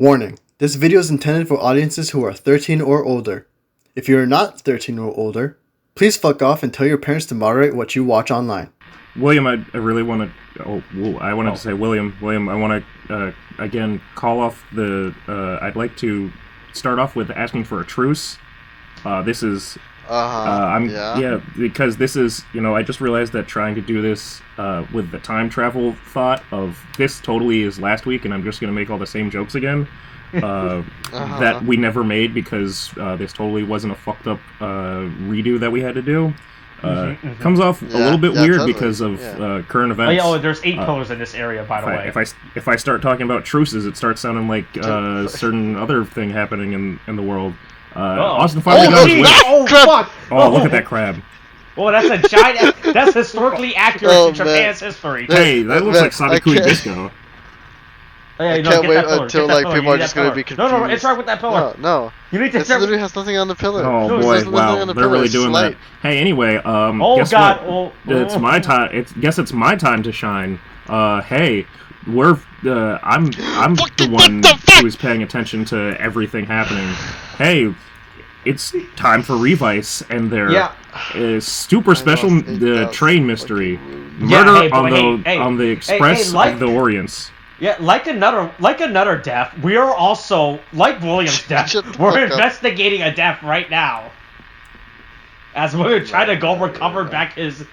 Warning, this video is intended for audiences who are 13 or older. If you are not 13 or older, please fuck off and tell your parents to moderate what you watch online. William, I really want to... I wanted to say, William, I want to, again, call off the... I'd like to start off with asking for a truce. This is... because this is, I just realized that trying to do this with the time travel thought of this totally is last week, and I'm just going to make all the same jokes again that we never made because this totally wasn't a fucked up redo that we had to do. Comes off a little bit weird totally. Because of current events. There's 8 pillars in this area, by the way. If I start talking about truces, it starts sounding like a certain other thing happening in the world. Austin finally got his wish. Fuck! Look at that crab. Oh, that's a giant... That's historically accurate to Japan's history. Hey, that looks like Sadikui Disco. I can't wait until people are just going to be confused. No, interact with that pillar. No. You need to... It literally has nothing on the pillar. Oh boy, wow, they're really doing that. Hey, anyway, guess what? It's my time. Guess it's my time to shine. Hey, I'm the one who is paying attention to everything happening. Hey, it's time for Revice and their super special train mystery, murder on the Express of the Orients. Yeah, like another death, we are also, like William's death, we're investigating a death right now. As we're trying to go recover back his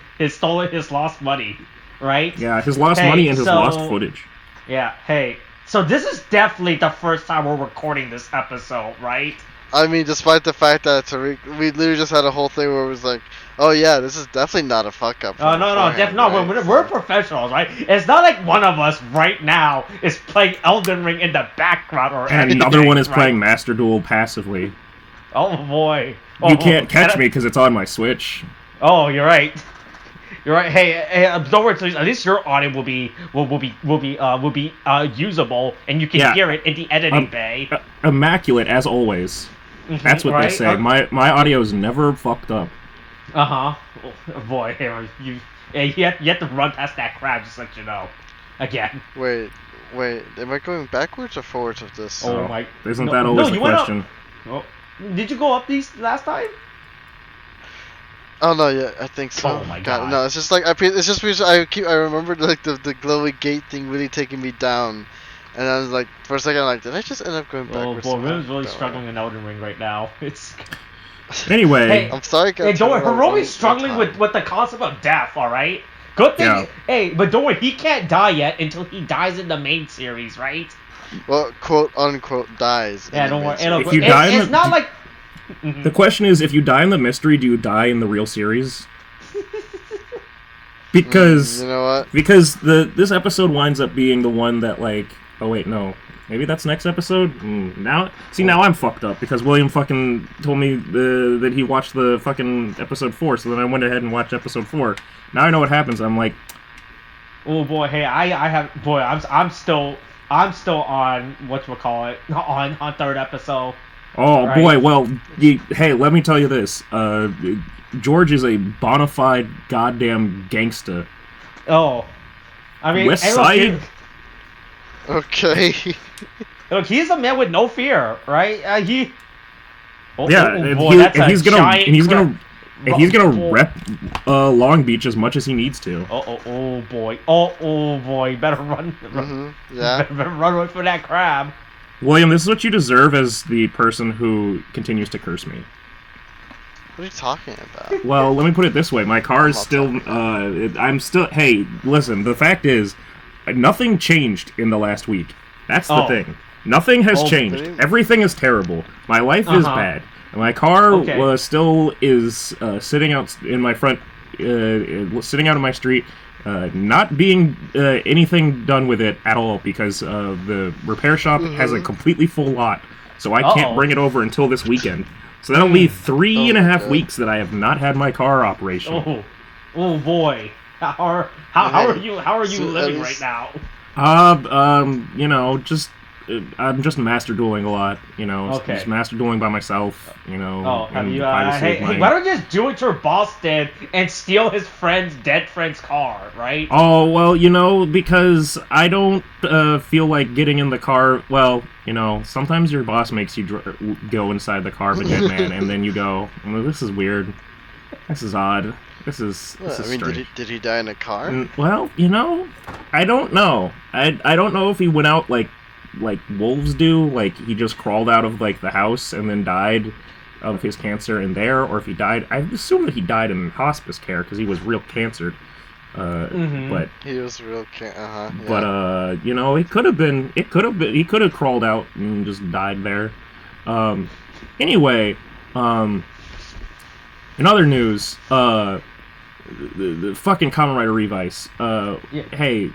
lost money, right? Yeah, his lost money and his lost footage. Yeah, so this is definitely the first time we're recording this episode, right? I mean, despite the fact that Tariq, we literally just had a whole thing where it was like, oh yeah, this is definitely not a fuck up. We're professionals, right? It's not like one of us right now is playing Elden Ring in the background or anything. And another one is playing Master Duel passively. Oh boy. You can't catch me because it's on my Switch. Oh, you're right. You're right. Hey, don't worry. At least your audio will be usable, and you can hear it in the editing bay. Immaculate as always. That's what they say. My audio is never fucked up. Oh, boy, you have to run past that crab, just let you know. Again. Wait, am I going backwards or forwards with this? Oh my! Isn't that always the question? Oh, did you go up these last time? Oh no, yeah, I think so. Oh my god! No, it's just like it's just because I remember like the glowy gate thing really taking me down, and I was like, for a second, did I just end up going backwards? Oh boy, Will's really struggling in Elden Ring right now. It's. Anyway, I'm sorry, guys. Hey, don't worry, Hiromi's struggling with the concept of death. All right, good thing. Yeah. Hey, but don't worry, he can't die yet until he dies in the main series, right? Well, quote unquote dies. Yeah, don't worry. If you die, it's not like. The question is, if you die in the mystery, do you die in the real series? Because you know what? Because this episode winds up being the one that oh wait, no, maybe that's next episode. Now I'm fucked up because William fucking told me that he watched the fucking episode 4, so then I went ahead and watched episode 4. Now I know what happens. I'm like, oh boy, hey, I'm still on whatchamacallit on 3rd episode. Oh right. Boy, well, hey, let me tell you this. George is a bona fide goddamn gangsta. Oh, I mean, West Side. Okay. Look, he's a man with no fear, right? He's gonna rep Long Beach as much as he needs to. Oh boy, better run. Yeah. Better run away from that crab. William, this is what you deserve as the person who continues to curse me. What are you talking about? Well, let me put it this way. My car is still... Hey, listen, the fact is, nothing changed in the last week. That's the thing. Nothing has changed. Everything is terrible. My life is bad. My car still is sitting out in my front... sitting out on my street... not being anything done with it at all because the repair shop has a completely full lot, so I can't bring it over until this weekend. So that'll leave 3.5 weeks that I have not had my car operational. Oh boy, how are you living right now? I'm just master dueling a lot, just master dueling by myself, have you, hey, why don't you just do what your boss did and steal his dead friend's car, right? Oh, well, because I don't feel like getting in the car, well, You know, sometimes your boss makes you go inside the car of a dead man, and then you go, well, this is weird. This is odd. This is strange. Did he die in a car? Well, you know, I don't know. I don't know if he went out like wolves do, like he just crawled out of like the house and then died of his cancer in there, or if he died. I assume that he died in hospice care because he was real cancered. But he was real yeah. But you know, he could have he could have crawled out and just died there. Anyway, in other news, the fucking Kamen Rider Revice. Hey,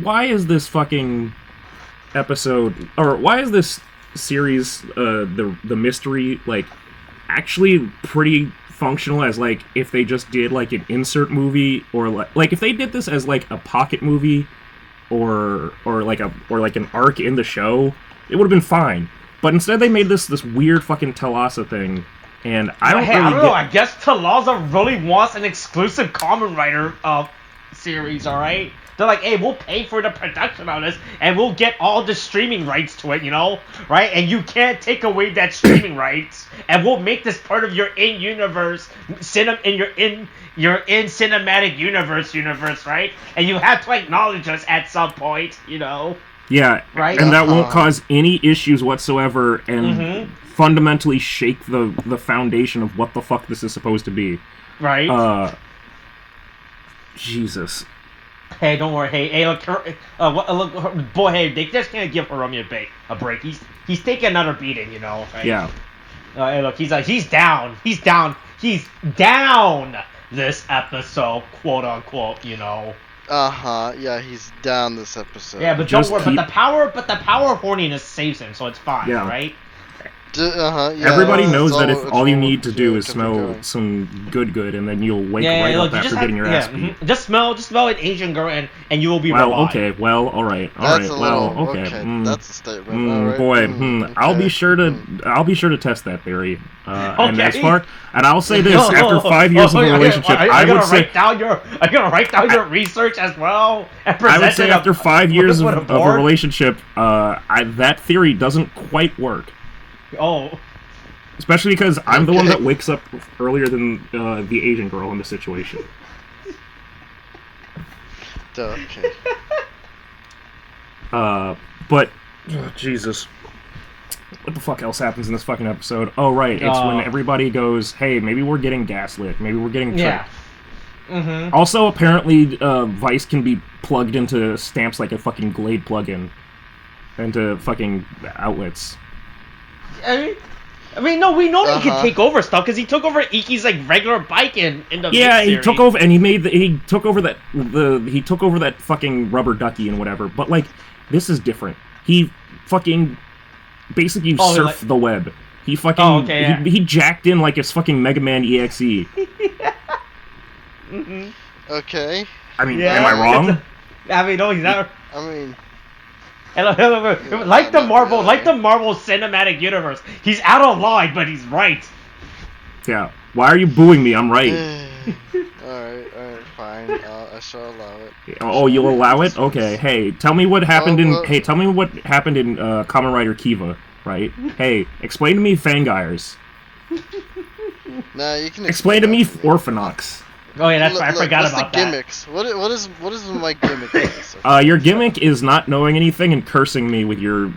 why is this fucking episode, or why is this series, the mystery, like, actually pretty functional as, like, if they just did, like, an insert movie, or, like if they did this as, like, a pocket movie, or like an arc in the show, it would have been fine. But instead they made this weird fucking Telasa thing, and I don't know, I guess Telasa really wants an exclusive Kamen Rider series, alright? They're like, hey, we'll pay for the production on this, and we'll get all the streaming rights to it, you know? Right? And you can't take away that streaming rights, and we'll make this part of your in-universe, in your cinematic universe, right? And you have to acknowledge us at some point, you know? Yeah, right? And that won't cause any issues whatsoever, and fundamentally shake the foundation of what the fuck this is supposed to be. Right? Jesus. Hey, don't worry. Hey, look, look, boy, hey, they just can't give Hiromi a break. He's taking another beating, you know. Right? Yeah. Hey, look, he's down this episode, quote unquote, you know. Yeah, he's down this episode. Yeah, but don't worry. But the power horniness saves him, so it's fine, right? Yeah, everybody knows that if all you need to do is smell some good, and then you'll wake right up after getting your ass beat. Just smell an Asian girl, and you will be revived. Okay, well, all right, okay. That's a statement. Boy, I'll be sure to test that theory. And I'll say this: after 5 years of a relationship, I would say I'm gonna write down your research as well. And I would say after 5 years of a relationship, that theory doesn't quite work. Oh. Especially because I'm the one that wakes up earlier than the Asian girl in the situation. Okay. But Jesus, what the fuck else happens in this fucking episode? Oh right, it's when everybody goes, "Hey, maybe we're getting gaslit. Maybe we're getting tricked." Yeah. Also, apparently, Vice can be plugged into stamps like a fucking Glade plugin, into fucking outlets. I mean, no, we know he can take over stuff because he took over Iki's like regular bike in the he took over, and he took over that fucking rubber ducky and whatever. But like, this is different. He fucking basically surfed the web. He fucking he jacked in like his fucking Mega Man EXE. Okay. I mean, am I wrong? I mean, no, he's not. I mean. Like the Marvel Cinematic Universe, he's out of line, but he's right. Yeah. Why are you booing me? I'm right. Alright, fine. I shall allow it. Oh, you'll allow it? Okay. Hey, tell me what happened in Kamen Rider Kiva, right? Hey, explain to me Fangires. Nah, you can explain to me Orphanox. Oh yeah, that's right. I forgot about that. Gimmicks? What is my gimmick? Your gimmick is not knowing anything and cursing me with your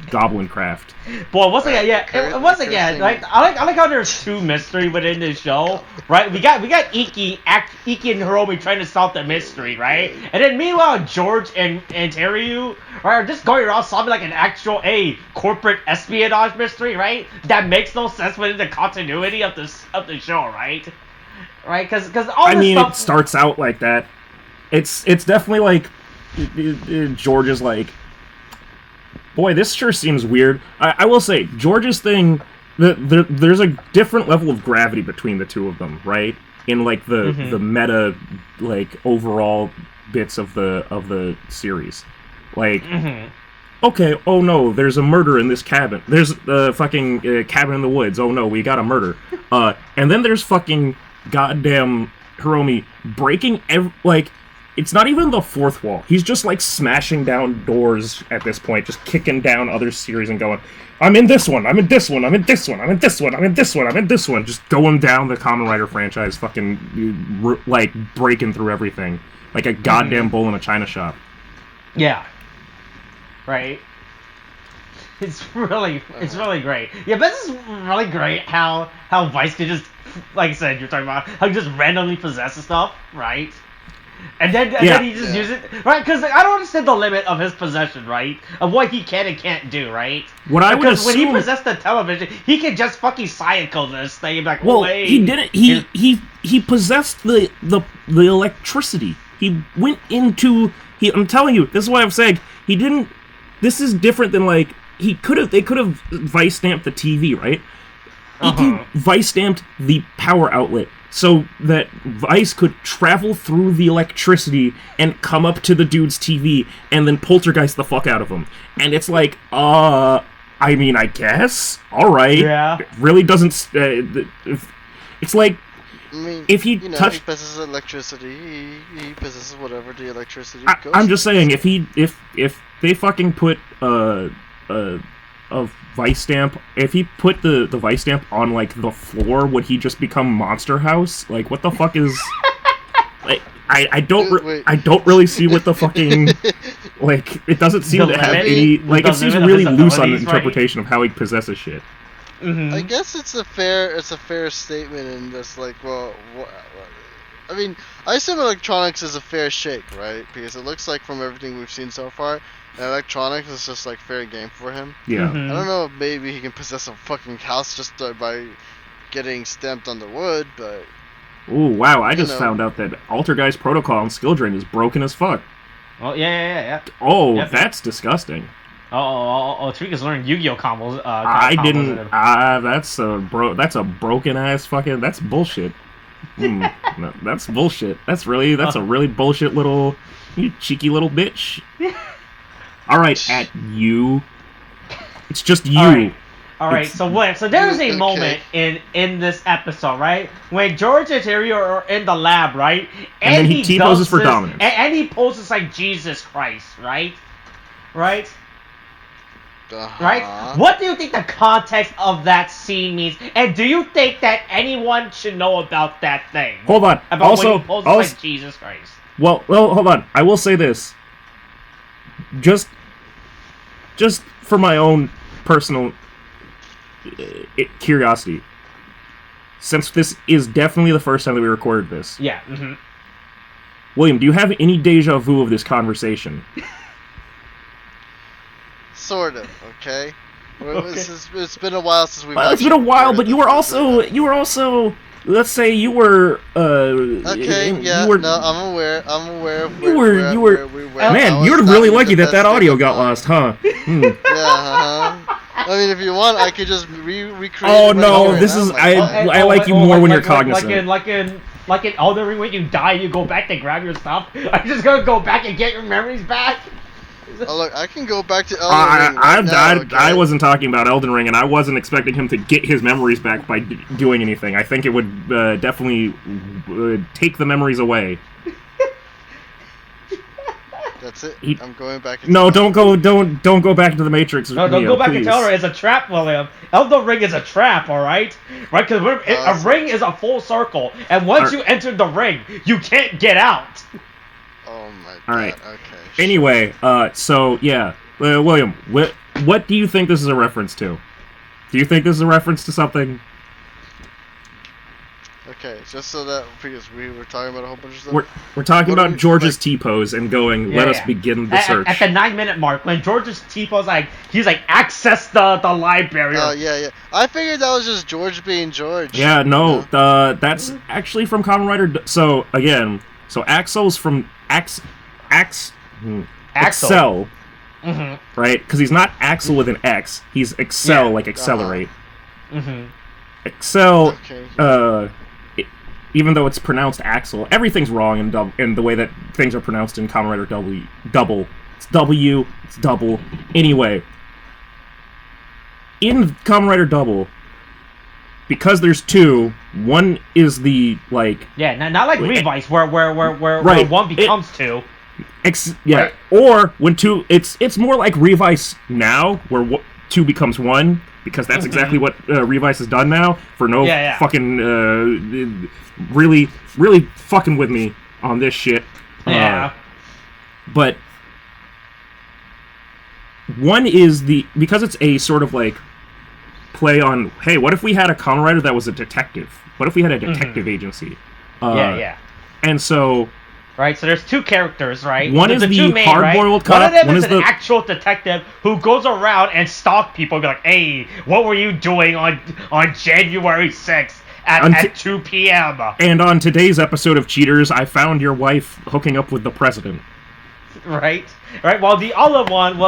goblin craft. Boy, once again, like I like how there's two mystery within this show, right? We got Iki and Hiromi trying to solve the mystery, right? And then meanwhile, George and Tariq, right, are just going around solving like an actual corporate espionage mystery, right? That makes no sense within the continuity of the show, right? Right, because all this stuff... it starts out like that. It's definitely like George is like, boy, this sure seems weird. I will say George's thing. There's a different level of gravity between the two of them, right? In like the meta, like overall bits of the series, like. Okay, oh no, there's a murder in this cabin. There's a fucking cabin in the woods. Oh no, we got a murder. And then there's fucking goddamn Hiromi breaking it's not even the fourth wall. He's just like smashing down doors at this point, just kicking down other series and going, I'm in this one, I'm in this one, I'm in this one, I'm in this one, I'm in this one, I'm in this one. Just going down the Kamen Rider franchise, fucking, like, breaking through everything. Like a goddamn bull in a china shop. Yeah. Right. It's really great. Yeah, but this is really great how Vice can just, like I said, you're talking about how he just randomly possesses stuff, right? And then he just uses it, right? Because I don't understand the limit of his possession, right? Of what he can and can't do, right? Because when he possessed the television, he could just fucking cycle this thing and be like, wait. He didn't. He possessed the electricity. He went into. I'm telling you, this is why I'm saying he didn't. This is different than like they could have vice stamped the TV, right? He vice stamped the power outlet so that Vice could travel through the electricity and come up to the dude's TV and then poltergeist the fuck out of him. And it's like, I mean, I guess, all right. Yeah. It really doesn't. It's like. I mean, if he he possesses electricity, he possesses whatever the electricity goes. I'm just saying, if they fucking put a vice stamp, if he put the vice stamp on like the floor, would he just become Monster House? Like, what the fuck is? Like, I don't really see what the fucking like. It doesn't seem to have any like. It seems really loose on the interpretation of how he possesses shit. I guess it's a fair statement, and just like, well, I mean, I assume electronics is a fair shake, right? Because it looks like from everything we've seen so far, electronics is just like fair game for him. Yeah. I don't know if maybe he can possess a fucking house just by getting stamped on the wood, but. Ooh, wow! I just found out that Altergeist Protocol on Skill Drain is broken as fuck. Oh yeah. Oh, yep. That's disgusting. Tariq is learning Yu-Gi-Oh combos. I didn't. That's a broken ass fucking. That's bullshit. No, that's bullshit. That's a really bullshit little, you cheeky little bitch. All right, at you. It's just you. All right. So there's a moment in this episode, right, when George and Terry are in the lab, right, and then he T-poses for dominance, and he poses like Jesus Christ, right. Right? What do you think the context of that scene means? And do you think that anyone should know about that thing? Hold on. About when he poses like Jesus Christ. Well, hold on. I will say this. Just for my own personal curiosity. Since this is definitely the first time that we recorded this. Yeah. William, do you have any deja vu of this conversation? Sort of, okay? It's been a while since we've. It's been a while, but you were also. Let's say you were. Okay, yeah. No, I'm aware. Of you were. Man, you're really lucky that audio got lost, huh? Yeah. I mean, if you want, I could just recreate. Oh no, this is. I like you more when you're cognizant. Like in Elden Ring, when you die, you go back to grab your stuff. I'm just gonna go back and get your memories back. Oh look, I can go back to Elden Ring I wasn't talking about Elden Ring, and I wasn't expecting him to get his memories back by doing anything. I think it would definitely take the memories away. That's it. I'm going back. No, don't go back into the Matrix. No, don't go back and tell her it's a trap, William. Elden Ring is a trap, all right? Right? Because a ring is a full circle, and once you enter the ring, you can't get out. Oh my god. All right. Okay. Anyway, so yeah, William, what do you think this is a reference to? Do you think this is a reference to something? Okay, just so that because we were talking about a whole bunch of stuff. We're talking about George's T-pose and going. Let us begin the search. At the 9-minute mark, when George's T-pose, he's like access the library. Oh yeah. I figured that was just George being George. Yeah, no, that's actually from Kamen Rider. So again, Axel's from Axel. Mm-hmm. Right? Because he's not Axel with an X. He's Excel, like accelerate. Excel. Okay. Even though it's pronounced Axel, everything's wrong in the way that things are pronounced in Kamen Rider Double. It's W. It's double. Anyway, in Kamen Rider Double, because there's two, One is the like not like Revice where right. one becomes two. Right. Or when two, it's more like Revice now, where two becomes one, because that's exactly what Revice has done now. For no fucking really fucking with me on this shit. But one is because it's a sort of like play on, hey, what if we had a Kamen Rider that was a detective? What if we had a detective agency? And so. Right, so there's two characters, right? One is the hard-boiled cop. One of them is an actual detective who goes around and stalks people, be like, "Hey, what were you doing on January 6th at 2 p.m.?" And on today's episode of Cheaters, I found your wife hooking up with the president. Right. While the other one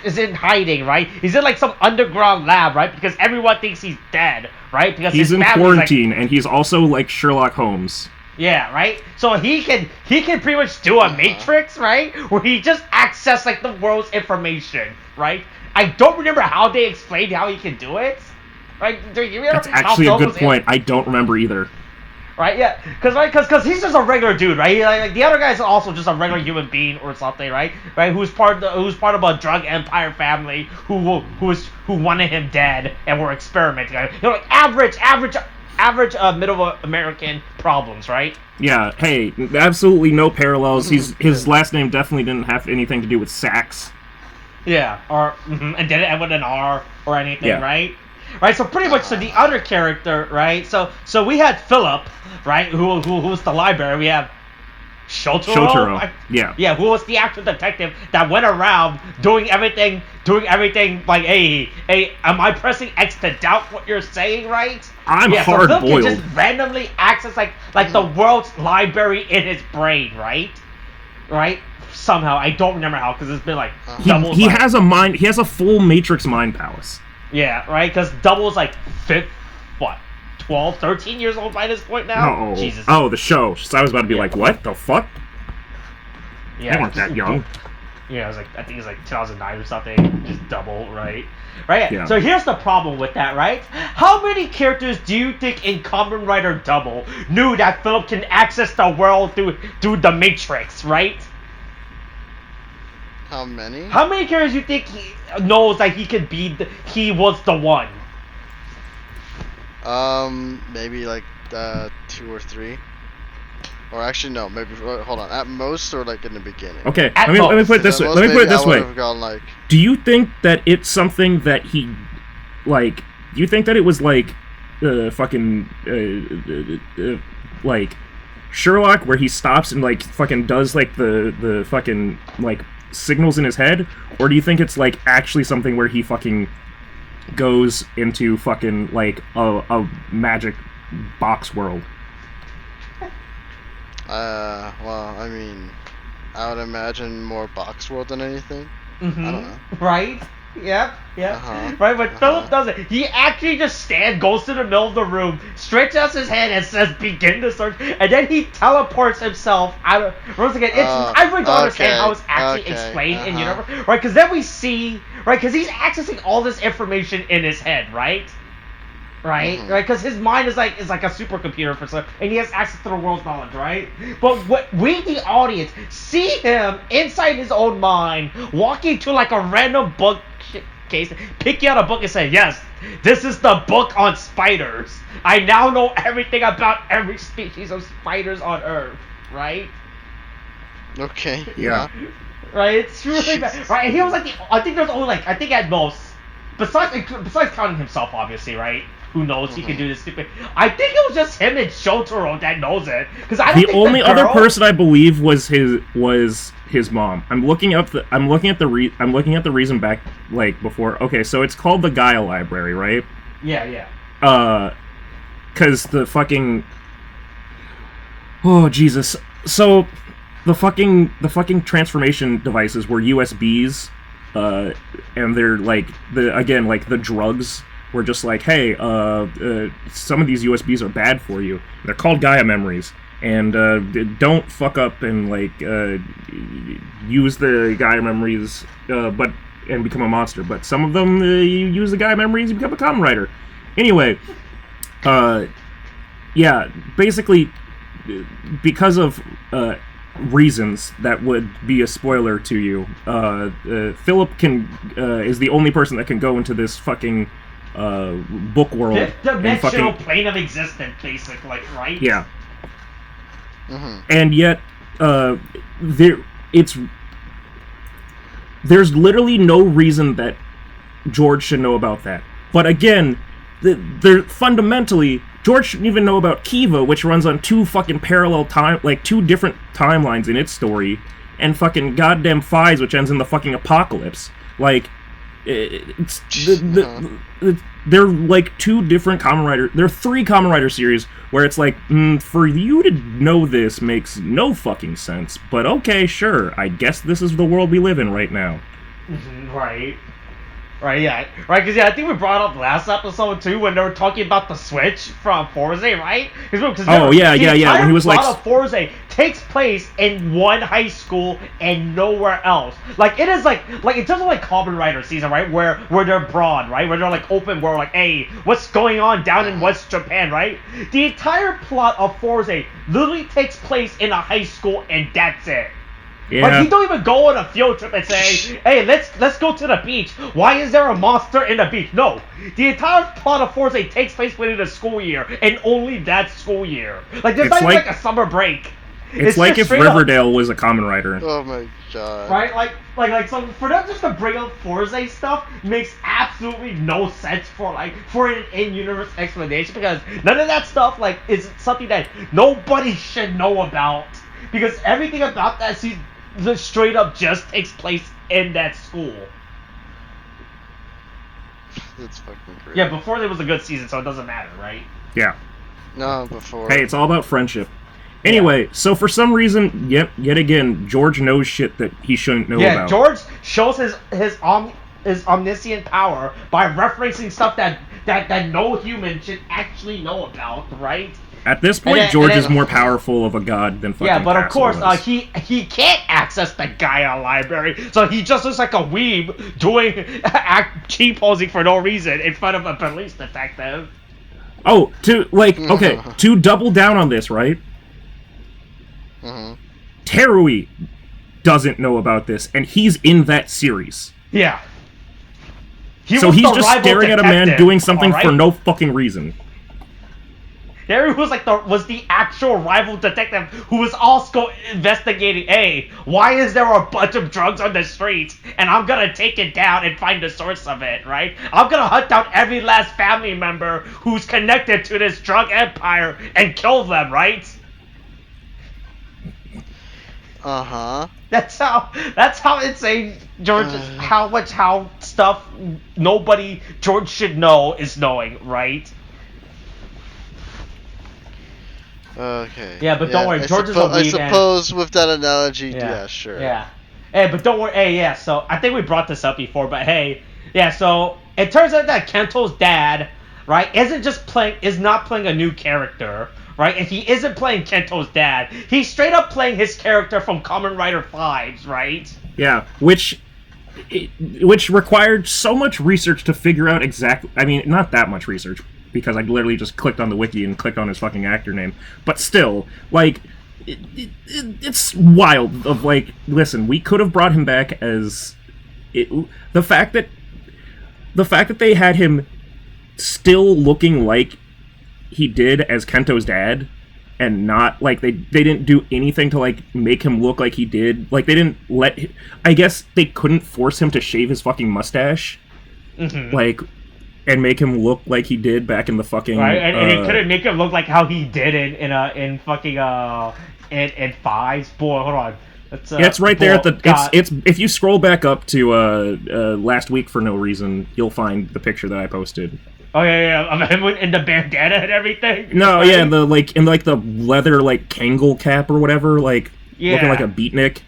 is in hiding, right? He's in like some underground lab, right? Because everyone thinks he's dead, right? Because he's in quarantine, and he's also like Sherlock Holmes. Yeah, right? So he can pretty much do a Matrix, right? Where he just access like the world's information, right? I don't remember how they explained how he can do it. Right? That's actually a good point. I don't remember either. Right? Yeah. Because he's just a regular dude, right? Like the other guy's also just a regular human being or something, right? Right? Who's part of a drug empire family who wanted him dead and were experimenting on him. You know, like average middle American problems, right? Yeah, hey, absolutely no parallels. His last name definitely didn't have anything to do with Sachs. Yeah, and didn't end with an R or anything, right? Right, so pretty much, so the other character, right? So we had Philip, right? Who was the library? We have Shotaro. Yeah, who was the actual detective that went around doing everything like, hey, am I pressing X to doubt what you're saying, right? I'm hard-boiled. So Phil can just randomly access like the world's library in his brain, right? Right? Somehow, I don't remember how, because it's been like doubles. He has a mind. He has a full Matrix mind palace. Yeah, right. Because Double's like 12, 13 years old by this point now. Jesus. Oh, the show. So I was about to be like, what the fuck? Yeah, they weren't that young. Yeah, it was like, I think it was like 2009 or something. Just Double, right? Right. Yeah. So here's the problem with that, right? How many characters do you think in Kamen Rider Double knew that Philip can access the world through the Matrix, right? How many? How many characters do you think he knows that he was the one? Maybe like 2 or 3. Or actually, no. Maybe hold on. At most, or like in the beginning. Okay. Let me put it this way. Do you think that it's something that he, like? Do you think that it was like, like Sherlock, where he stops and like fucking does like the fucking like signals in his head, or do you think it's like actually something where he fucking goes into fucking like a magic box world? Well, I mean, I would imagine more box world than anything. I don't know. Right? Yep. Right, but Philip does it. He actually just goes to the middle of the room, stretches out his hand, and says, "Begin to search," and then he teleports himself out of. Once again, I really don't understand how it's actually explained in universe, right? Because then we see, right? Because he's accessing all this information in his head, right? Right, right, because his mind is like a supercomputer for some, and he has access to the world's knowledge, right? But what we, the audience, see him inside his own mind, walking to like a random book case, picking out a book and say, "Yes, this is the book on spiders. I now know everything about every species of spiders on Earth." Right? Okay. Yeah. Right. It's really bad. Right. And he was like, I think there's only I think at most, besides counting himself, obviously, right? Who knows? He can do this stupid. I think it was just him and Shotaro that knows it. Because I don't think the only other person I believe was his mom. I'm looking at the reason back like before. Okay, so it's called the Gaia Library, right? Yeah. Because the fucking. Oh Jesus! So the fucking transformation devices were USBs, and they're like the drugs. We're just like, hey, some of these USBs are bad for you. They're called Gaia memories, and don't fuck up and like use the Gaia memories, and become a monster. But some of them, you use the Gaia memories, you become a Kamen Rider. Anyway, yeah, basically, because of reasons that would be a spoiler to you, Philip is the only person that can go into this fucking book world. Fifth dimensional plane of existence, basically, right? Yeah. Mm-hmm. And yet, there's literally no reason that George should know about that. But again, fundamentally, George shouldn't even know about Kiva, which runs on two fucking parallel two different timelines in its story, and fucking goddamn Fives, which ends in the fucking apocalypse. Like, they're like two different Kamen Rider. There are three Kamen Rider series where it's like, for you to know this makes no fucking sense. But okay, sure. I guess this is the world we live in right now. Right. Right, yeah. Right, because, I think we brought up last episode, too, when they were talking about the switch from Forza, right? When he was like... The of Forza takes place in one high school and nowhere else. Like, it is like in terms of, like, Kamen Rider season, right? Where they're broad, right? Where they're, like, open world, like, hey, what's going on down in West Japan, right? The entire plot of Forza literally takes place in a high school, and that's it. Yeah. Like, you don't even go on a field trip and say, hey, let's go to the beach. Why is there a monster in the beach? No. The entire plot of Forza takes place within a school year, and only that school year. Like, there's not even like a summer break. It's like if Riverdale was a Kamen Rider. Oh my god. Right? Like so for them just to bring up Forza stuff makes absolutely no sense for an in-universe explanation, because none of that stuff, like, is something that nobody should know about. Because everything about that season straight up just takes place in that school. That's fucking crazy. Yeah, before there was a good season, so it doesn't matter, right? Yeah. No, before. Hey, it's all about friendship. Anyway, so for some reason, yet again, George knows shit that he shouldn't know about. Yeah, George shows his omniscient power by referencing stuff that no human should actually know about, right? At this point, George is more powerful of a god than fucking Yeah, but of Castle course, was. he can't access the Gaia library, so he just looks like a weeb doing cheap posing for no reason in front of a police detective. Oh, to double down on this, right? Mm-hmm. Terui doesn't know about this, and he's in that series. Yeah. He's just staring at a man doing something for no fucking reason. Terry was the actual rival detective who was also investigating, hey, why is there a bunch of drugs on the streets? And I'm gonna take it down and find the source of it, right? I'm gonna hunt down every last family member who's connected to this drug empire and kill them, right? Uh-huh. That's how insane George how stuff nobody George should know is knowing, right? Okay. Yeah, but don't worry, George is a weed. I suppose with that analogy, yeah, sure. Yeah. Hey, but don't worry. Hey, yeah. So I think we brought this up before, but hey, yeah. So it turns out that Kento's dad, right, is not playing a new character, right? And he isn't playing Kento's dad. He's straight up playing his character from Kamen Rider Fives, right? Yeah, which required so much research to figure out exactly. I mean, not that much research, because I literally just clicked on the wiki and clicked on his fucking actor name. But still, like, it's wild. Of like, listen, we could have brought him back as the fact that they had him still looking like he did as Kento's dad, and not like they didn't do anything to like make him look like he did. Like, they didn't I guess they couldn't force him to shave his fucking mustache. Mm-hmm. Like, and make him look like he did back in the fucking right, and it couldn't make him look like how he did in Fives. Boy, hold on. It's right there at the. It's if you scroll back up to last week for no reason, you'll find the picture that I posted. Oh yeah, of him in the bandana and everything. No, yeah, in the leather like Kangol cap or whatever, like looking like a beatnik.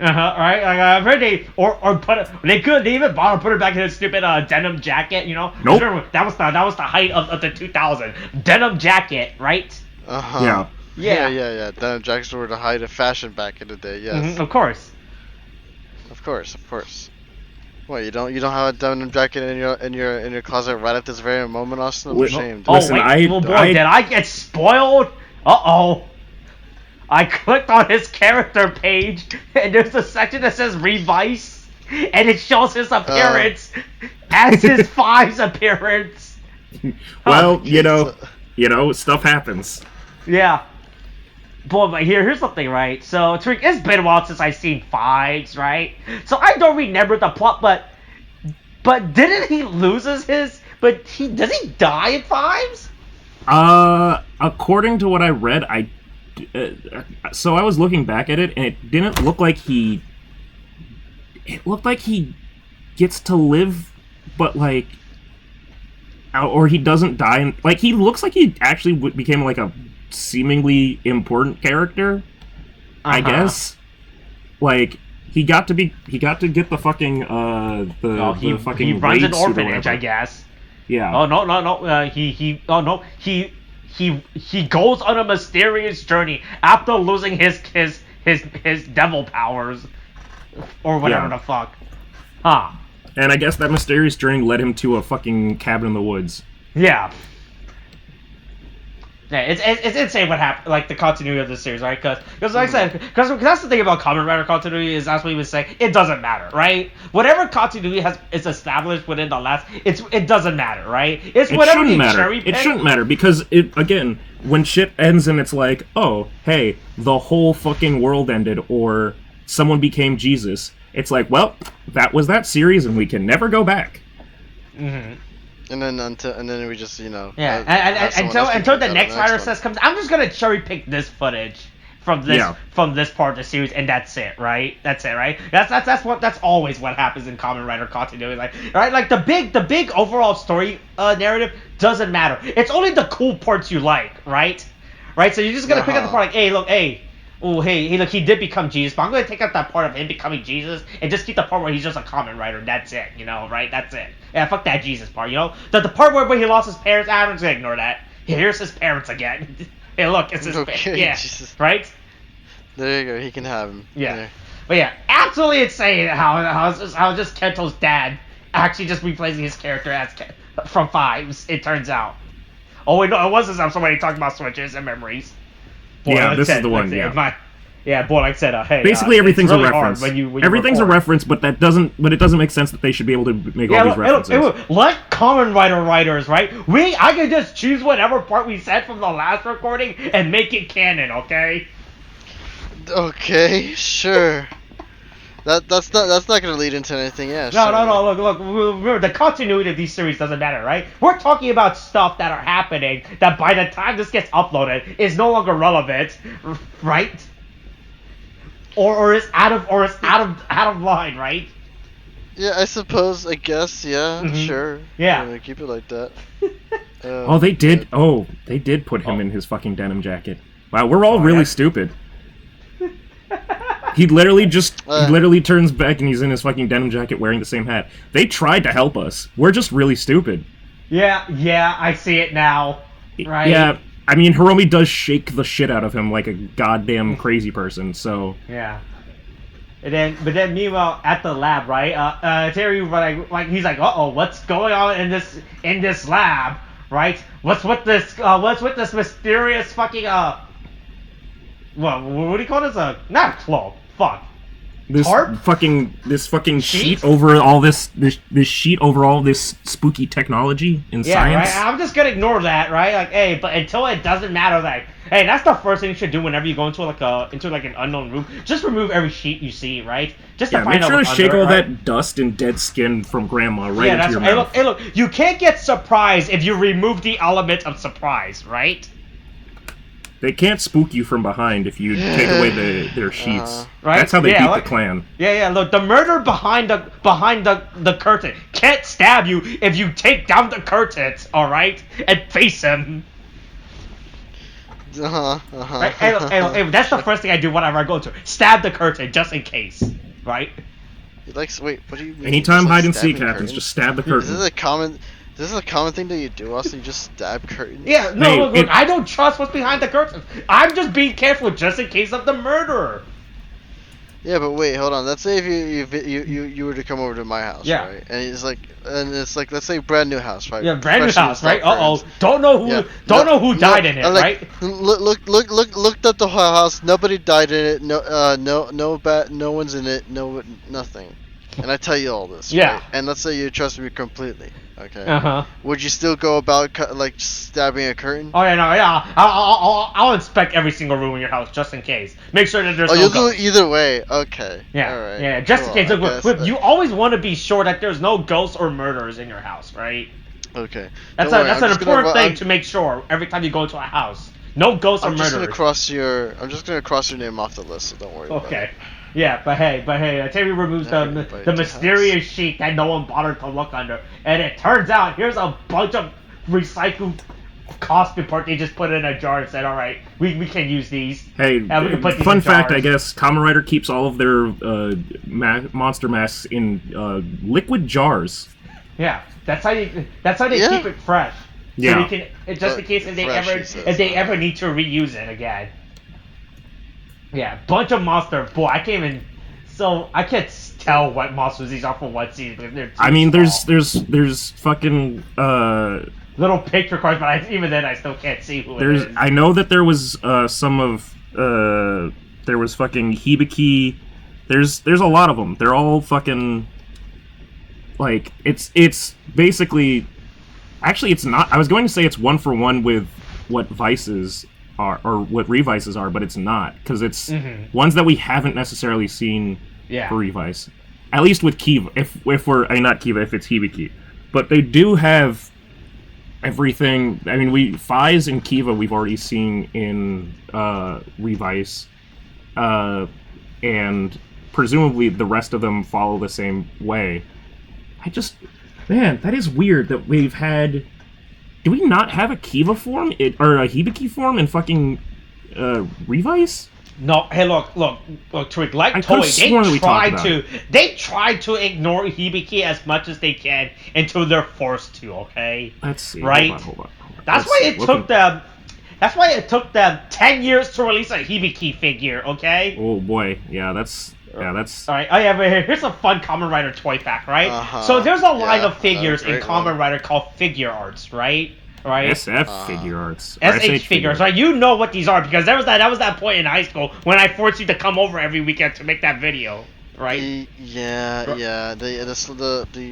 Right. Like, I've heard they even bother put it back in his stupid denim jacket. You know. Nope. Sure, that was the height of the 2000 denim jacket, right? Yeah. Yeah. Denim jackets were the height of fashion back in the day. Yes. Mm-hmm, of course. Of course. What, you don't have a denim jacket in your closet right at this very moment, Austin? I'm ashamed. Listen, wait, little boy, did I get spoiled? Uh-oh. I clicked on his character page, and there's a section that says Revice, and it shows his appearance as his 5's appearance. Well, you know, stuff happens. Yeah. Boy, but here's the thing, right? So, Tariq, it's been a while since I've seen 5's, right? So I don't remember the plot, but didn't he loses his? But does he die in 5's? According to what I read, so I was looking back at it, and it didn't look like he. It looked like he gets to live, but like, or he doesn't die. And like, he looks like he actually became like a seemingly important character. I guess. Like, he got to get the fucking the fucking. He runs an orphanage, I guess. Yeah. Oh no. He goes on a mysterious journey after losing his devil powers, or whatever the fuck. Huh. And I guess that mysterious journey led him to a fucking cabin in the woods. Yeah. Yeah, it's insane what happened, like the continuity of this series, right? Because like I said, because that's the thing about Kamen Rider continuity is that's what he was saying. It doesn't matter, right? Whatever continuity is established within the last, it doesn't matter, right? It's whatever you cherry pick. It shouldn't matter because again, when shit ends and it's like, oh, hey, the whole fucking world ended, or someone became Jesus. It's like, well, that was that series, and we can never go back. Mm-hmm. And then we just, until the next virus comes, I'm just gonna cherry pick this footage from this part of the series, and that's it, right? That's it, right? That's always what happens in Kamen Rider continuity, like the big overall story narrative doesn't matter. It's only the cool parts you like, right? Right? So you're just gonna pick up the part like, hey, look, he did become Jesus, but I'm gonna take out that part of him becoming Jesus and just keep the part where he's just a Kamen Rider. That's it, right? That's it. Yeah, fuck that Jesus part, The part where he lost his parents, I'm just gonna ignore that. Here's his parents again. Hey, look, it's his parents. Yeah, Jesus. Right? There you go. He can have him. Yeah. There. But yeah, absolutely insane how just Kento's dad actually just replacing his character as from 5's. It turns out. Oh wait, no, it wasn't somebody talking about switches and memories. Boy, yeah, this is the one. Yeah, boy, like I said, hey. Basically, everything's really a reference. When everything's a reference, but it doesn't make sense that they should be able to make all these references. Like Kamen Rider writers, right? I can just choose whatever part we said from the last recording and make it canon, okay? Okay, sure. That's not gonna lead into anything, yeah. No. Look. Remember, the continuity of these series doesn't matter, right? We're talking about stuff that are happening that by the time this gets uploaded is no longer relevant, right? Or is out of line, right? Yeah, I suppose. I guess. Yeah. Mm-hmm. Sure. Yeah. Keep it like that. They did. Oh, they did put him in his fucking denim jacket. Wow, we're all really stupid. He literally turns back and he's in his fucking denim jacket wearing the same hat. They tried to help us. We're just really stupid. Yeah, I see it now. Right? Yeah, I mean, Hiromi does shake the shit out of him like a goddamn crazy person, so... Yeah. But then meanwhile, at the lab, right, Terry, like he's like, uh-oh, what's going on in this lab, right? What's with this mysterious fucking, what do you call this? Not a cloak. Fuck. This tarp? This fucking sheet over all this sheet over all this spooky technology in science. Right. I'm just gonna ignore that, right? Like, hey, but until it doesn't matter, like, hey, that's the first thing you should do whenever you go into an unknown room. Just remove every sheet you see, right? Just to find make sure out to shake all that dust and dead skin from Grandma into your mouth. Hey, look, you can't get surprised if you remove the element of surprise, right? They can't spook you from behind if you take away their sheets. Right? That's how they beat the clan. Yeah. Look, the murderer behind the curtain can't stab you if you take down the curtains, all right, and face him. Right? Hey, that's the first thing I do whenever I go to stab the curtain just in case, right? Wait, what do you mean? Anytime hide and seek happens, just stab the curtain. This is a common thing that you do, also. You just stab curtains. Yeah, no, look, I don't trust what's behind the curtains. I'm just being careful just in case of the murderer. Yeah, but wait, hold on. Let's say if you were to come over to my house, Yeah. right? And it's like let's say brand new house, right? Yeah, brand new Freshly house, right? installed Don't know who Yeah. know who died in it, like, right? Looked at the whole house. Nobody died in it. No one's in it. Nothing. And I tell you all this. Yeah. Right? And let's say you trust me completely. Okay. Uh-huh. Would you still go about like stabbing a curtain? Oh yeah, no, yeah. I'll inspect every single room in your house just in case. Make sure that there's no you'll ghosts. do it either way. Okay. Yeah, All right. yeah, just in case. I Look, guess you always want to be sure that there's no ghosts or murders in your house, right? Okay. That's Don't worry, that's I'm an just gonna important ru- thing I'm- to make sure every time you go into a house. No ghosts or I'm just murderers. I'm just gonna cross your name off the list, so don't worry about it. Okay. Yeah, but hey, Terry removes the mysterious sheet that no one bothered to look under, and it turns out here's a bunch of recycled costume parts they just put in a jar and said, "All right, we can use these." Hey, we can put these fun in fact, jars. I guess Kamen Rider keeps all of their monster masks in liquid jars. Yeah, that's how they keep it fresh. So Yeah. we can just in case if they ever need to reuse it again. Yeah, bunch of monster. Boy, I can't even. So I can't tell what monsters these are for what season because they're too I mean, small. there's fucking little picture cards, but even then I still can't see who it is. I know that there was some of there was fucking Hibiki. There's a lot of them. They're all fucking like it's basically actually it's not. I was going to say it's 1-for-1 with what Vices are or what Revices are, but it's not because it's ones that we haven't necessarily seen for Revice. At least with Kiva, if we're not Kiva, if it's Hibiki, but they do have everything. I mean, Fies and Kiva we've already seen in Revice, and presumably the rest of them follow the same way. Man, that is weird that we've had. Do we not have a Kiva form or a Hibiki form in fucking Revice? No, hey, look, Tariq, like I could've sworn that we talked about they tried to ignore Hibiki as much as they can until they're forced to, okay? Let's see. Right? Hold on. That's why it took them 10 years to release a Hibiki figure, okay? Oh boy, that's. Alright, here's a fun Kamen Rider toy pack, right? So there's a line of figures in Kamen Rider called Figure Arts, right? SF Figure Arts. SH figures, right? You know what these are because that was that point in high school when I forced you to come over every weekend to make that video, right? The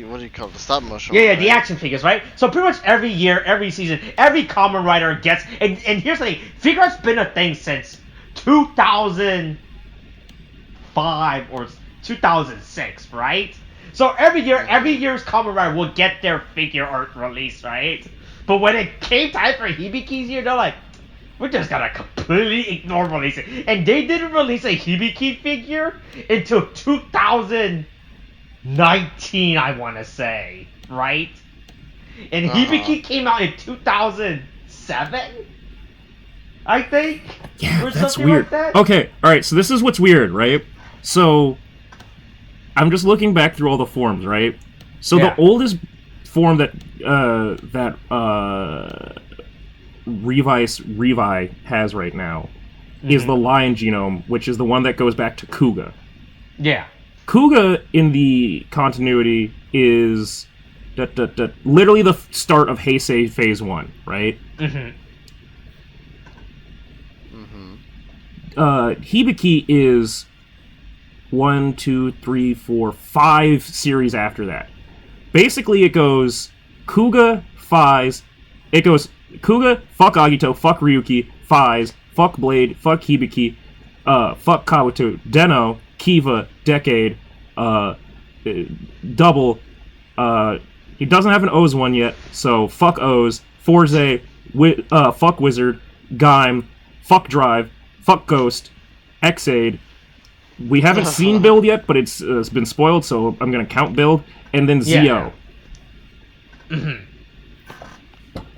what do you call it? The stop motion. Yeah, right? the action figures, right? So pretty much every year, every season, every Kamen Rider gets, and here's the thing, Figure Arts been a thing since 2005 or 2006, right? So every year's Kamen Rider will get their figure art release, right? But when it came time for Hibiki's year, they're like, we're just gonna completely ignore releasing. And they didn't release a Hibiki figure until 2019, I want to say, right? And Hibiki came out in 2007, I think. Yeah, or that's something weird. Like that. Okay, all right. So this is what's weird, right? So I'm just looking back through all the forms, right? So the oldest form that Revice has right now is the Lion Genome, which is the one that goes back to Kuga. Yeah. Kuga in the continuity is literally the start of Heisei Phase 1, right? Hibiki is 1, 2, 3, 4, 5 series after that. Basically, it goes Kuga, Fies. It goes Kuga, fuck Agito, fuck Ryuki, Fies, fuck Blade, fuck Hibiki, fuck Kabuto, Deno, Kiva, Decade, Double. He doesn't have an O's one yet, so fuck O's, Forze, fuck Wizard, Gaim, fuck Drive, fuck Ghost, Xaid. We haven't seen Build yet, but it's been spoiled, so I'm gonna count Build, and then Zio.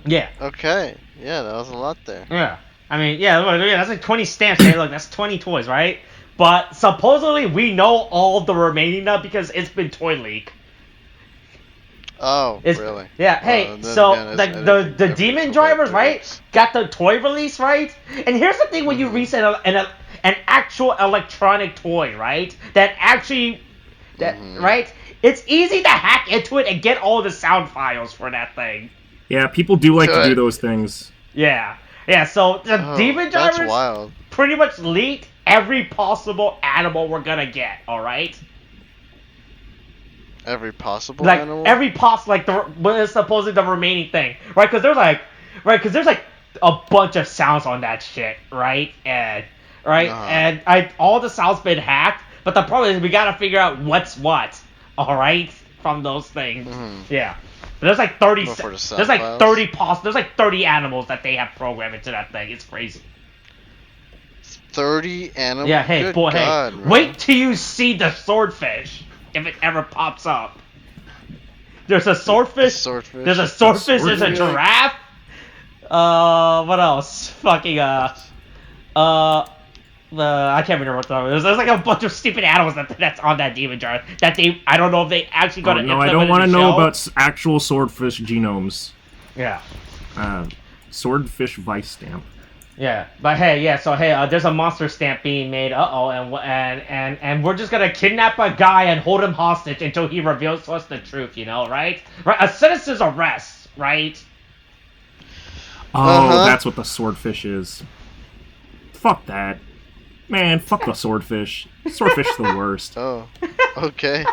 Yeah. Okay. Yeah, that was a lot there. Yeah. I mean, that's like 20 stamps, right? Look, that's 20 toys, right? But supposedly we know all the remaining now because it's been toy leak. Oh, really? Yeah. Hey, so the demon drivers, right? Got the toy release, right? And here's the thing: when you resell an actual electronic toy, right? That actually, right? It's easy to hack into it and get all the sound files for that thing. Yeah, people do like to do those things. Yeah. So the demon drivers pretty much leaked every possible animal we're gonna get, alright? Every possible animal? Every possible, what is supposedly the remaining thing, right? Because there's like a bunch of sounds on that shit, right? And all the sounds been hacked, but the problem is we gotta figure out what's what, alright, from those things. Yeah. But there's like 30. There's like 30 There's like 30 animals that they have programmed into that thing. It's crazy. 30 animals. Yeah. Hey, wait till you see the swordfish if it ever pops up. There's a swordfish. There's a swordfish. There's a giraffe. What else? Fucking I can't remember what there's like a bunch of stupid animals that's on that demon jar that I don't know if they actually got to implement. No, I don't want to know about actual swordfish genomes. Yeah. Swordfish Vice stamp. Yeah, but so there's a monster stamp being made. And we're just gonna kidnap a guy and hold him hostage until he reveals to us the truth. You know, right? Right, a citizen's arrest, right? Oh, that's what the swordfish is. Fuck that. Man, fuck the swordfish. Swordfish is the worst. Oh, okay.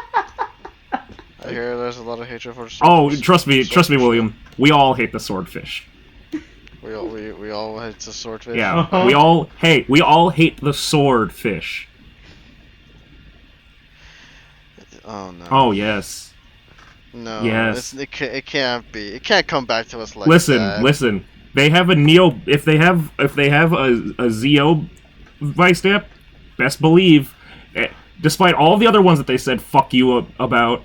I hear there's a lot of hatred for swordfish. Oh, trust me, William. We all hate the swordfish. We all hate the swordfish. Yeah, we all hate the swordfish. Oh no. Oh yes. No. Yes. It can't be. It can't come back to us like that. Listen. They have a Neo. If they have a Zeo Vice stamp, best believe, despite all the other ones that they said "fuck you" about.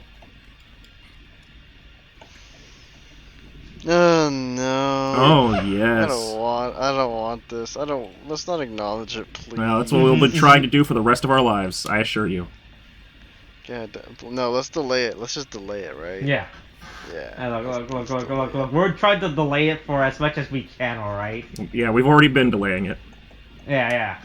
Oh no. Oh yes. I don't want this. Let's not acknowledge it, please. Well, that's what we'll be trying to do for the rest of our lives. I assure you. God, no. Let's delay it. Let's just delay it, right? Yeah. Yeah. Look. We're trying to delay it for as much as we can, alright? Yeah, we've already been delaying it. Yeah.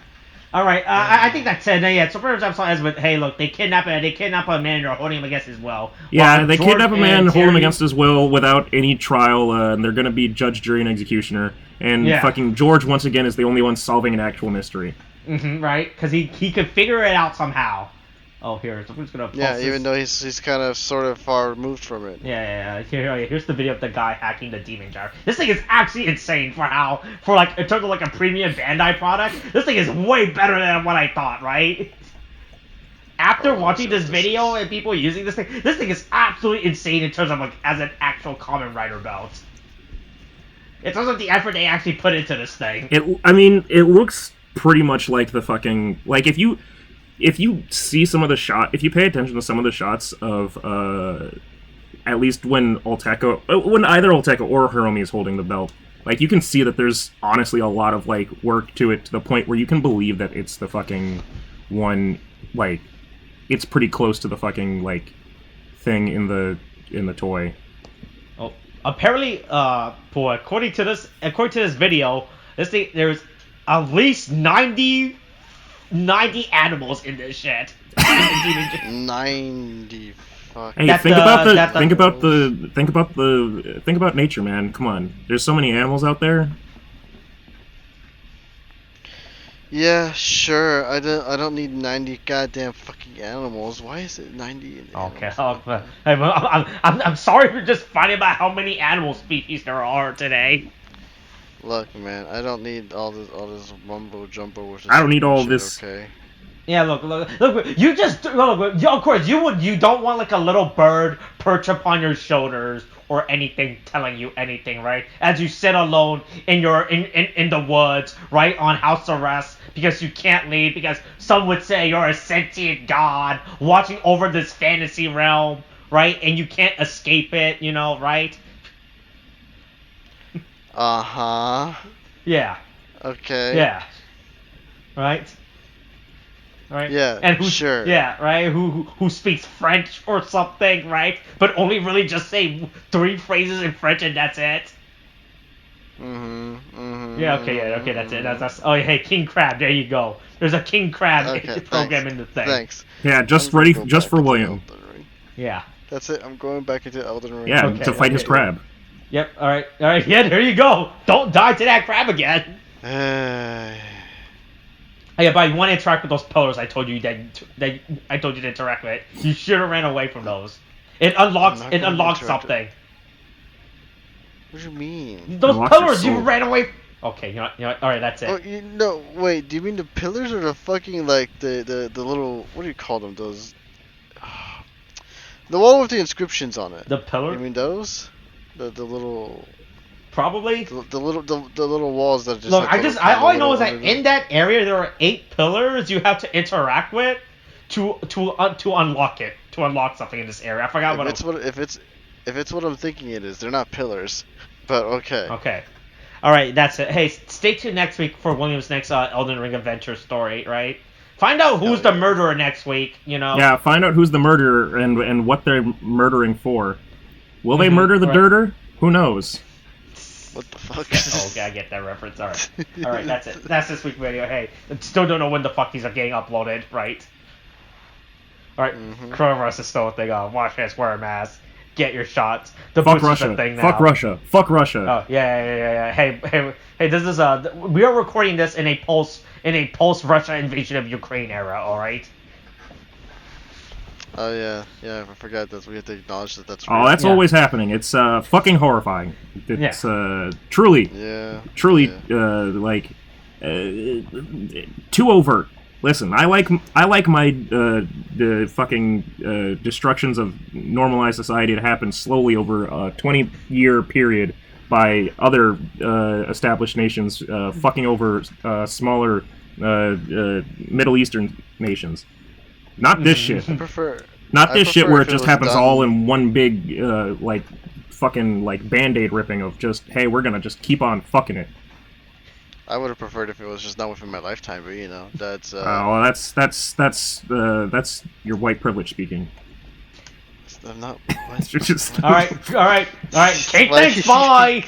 Alright, I think that's it. Yeah, so pretty much but hey, look, they kidnap a man and they're holding him against his will. Yeah, they kidnap a man and hold him against his will without any trial, and they're gonna be judge, jury, and executioner. And fucking George, once again, is the only one solving an actual mystery. Right? Because he could figure it out somehow. Oh, here. So I'm just gonna. Yeah, even though he's kind of sort of far removed from it. Yeah. Here's the video of the guy hacking the demon jar. This thing is actually insane for like in terms of like a premium Bandai product. This thing is way better than what I thought, right? After watching this video and people using this thing is absolutely insane in terms of like as an actual Kamen Rider belt. In terms of the effort they actually put into this thing. It looks pretty much like the fucking if you see some of the if you pay attention to some of the shots of, at least when either Olteka or Hiromi is holding the belt, like, you can see that there's honestly a lot of, like, work to it to the point where you can believe that it's the fucking one, like, it's pretty close to the fucking, like, thing in the toy. Oh, apparently, according to this video, there's at least 90 animals in this shit. 90 fuck. Hey, think about nature, man. Come on. There's so many animals out there. Yeah, sure. I don't need 90 goddamn fucking animals. Why is it 90 Okay. I'm sorry for just finding out how many animal species there are today. Look, man, I don't need all this mumbo jumbo. I don't need all this. Okay. Yeah, look. You just look. Of course, you don't want like a little bird perch upon your shoulders or anything telling you anything, right? As you sit alone in the woods, right, on house arrest because you can't leave because some would say you're a sentient god watching over this fantasy realm, right? And you can't escape it, you know, right? Uh-huh. Yeah. Okay. Yeah. Right? Right? Yeah, and sure. Yeah, right? Who speaks French or something, right? But only really just say 3 phrases in French and that's it. Yeah, okay, that's it. That's oh, hey, king crab, there you go. There's a king crab program in the thing. Thanks. Yeah, just ready, just for William. Yeah. That's it. I'm going back into Elden Ring. Yeah, to fight his crab. Yep. All right. Yeah, there you go. Don't die to that crab again. Yeah, but you want to interact with those pillars. I told you that I told you to interact with. You should have ran away from those. It unlocks something. What do you mean? Those pillars you ran away. Okay, you know what? All right, that's it. Oh, no, wait. Do you mean the pillars or the fucking like the little, what do you call them? Those. The one with the inscriptions on it. The pillar. You mean those? The little. Probably. The little walls that just. Look, all I know is that in that area there are 8 pillars you have to interact with to unlock it, to unlock something in this area. I forgot if it's what I'm thinking it is. They're not pillars, but okay. Okay. All right, that's it. Hey, stay tuned next week for William's next Elden Ring adventure story, right? Find out who's the murderer next week, you know? Yeah, find out who's the murderer and what they're murdering for. Will they murder the dirter? Who knows? What the fuck? Okay, I get that reference. All right, that's it. That's this week's video. Hey, still don't know when the fuck these are getting uploaded, right? All right, coronavirus is still a thing. Wash hands, wear a mask, get your shots. Fuck Russia. Fuck Russia. Fuck Russia. Oh yeah. Hey, this is we are recording this in a post Russia invasion of Ukraine era. All right. Oh yeah, I forgot that we have to acknowledge that that's real. Oh, that's always happening. It's fucking horrifying. It's truly like too overt. Listen, I like my the fucking destructions of normalized society to happen slowly over a 20-year period by other established nations fucking over smaller Middle Eastern nations. Not this shit. Not this shit where it just happens all in one big like fucking like Band-Aid ripping of just, hey, we're gonna just keep on fucking it. I would have preferred if it was just not within my lifetime, but you know, that's well, that's your white privilege speaking. I'm not. Just... all right. Okay, thanks. Bye.